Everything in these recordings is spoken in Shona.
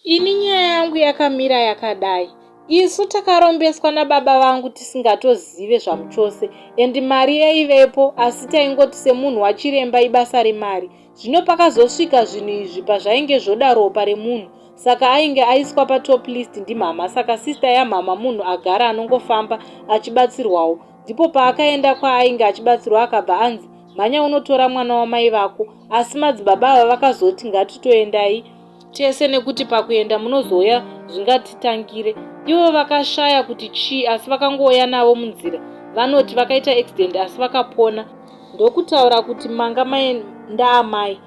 Ini nyaya yangu yakamira yakadai. Isu takarombeswa nababa vangu tisingatozive zvamuchose, endi mari yaivepo, asi taingoti semunhu wachiremba ibasa remari. Zvino pakazosvika zvinhu izvi pazvainge zvoda ropa remunhu, saka ainge aiswa patop list ndimhama. Saka sista yamhama munhu agara anongofamba achibatsirwawo. Ndipo paakaenda kwaainge achibatsirwa akabva anzi, mhanya unotora mwana wamai vako. Asi madzibaba ava vakazoti ngatitoendai tese nekuti pakuenda munozoya zvingatitangire. Ivo vakashaya kuti chii, asi vakangoya navo munzira. Vanoti vakaita accident asi vakapona. Ndokutaura kuti manga maenda amai.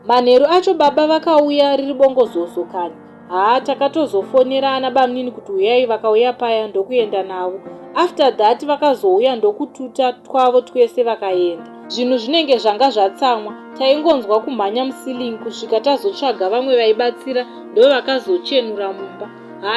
Manheru acho baba vakauya riri bongozozo kani. Takatozofonera ana bamnini kuti uyai, vakauya paya ndokuenda navo. After that vakazouya ndokututa twavo twese vakaenda. Zvinhu zvinenge zvanga zvatsamwa. Taingonzwa kumhanya musilingi kusvika tazotsvaga vamwe vaibatsira, ndo vakazochenura mumba.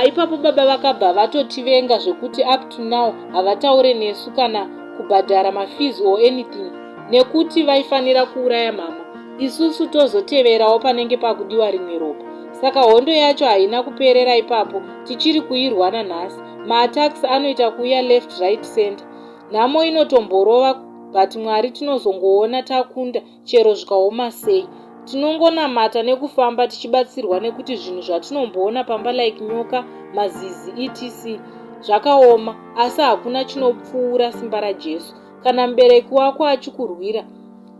Ipapo baba vakabva vatotivenga zvekuti up to now havataure nesu kana kubhadhara mafees or anything, nekuti vaifanira kuuraya mama. Isusu tozoteverawo panenge pakudiwa rimwe ropa. Saka hondo yacho haina kuperera ipapo, tichiri kuirwana nhasi. Maatax anoita kuuya left right center. Nhamo inotomborova, but Mwari tinozongoona takunda chero zvikaoma sei. Tinongonamata nekufamba tichibatsirwa nekuti zvinhu zvatinomboona pamba like nyoka, mazizi etc. zvakaoma, asi hakuna chinopfuura simba raJesu. Kana mubereki wako achikurwira,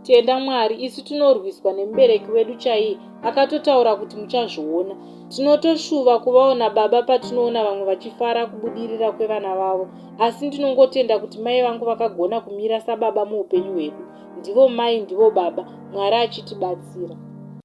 tenda Mwari, isu tinorwiswa nemubereki wedu chaiye. Akatotaura kuti muchazviona. Tinotoshuva kuvaona baba patinoona vamwe vachifara kubudirira kwevana vavo, asi ndinongotenda kuti mai vangu vakagona kumira sababa muupenyu hwedu. Ndivo mai, ndivo baba, Mwari achitibatsira.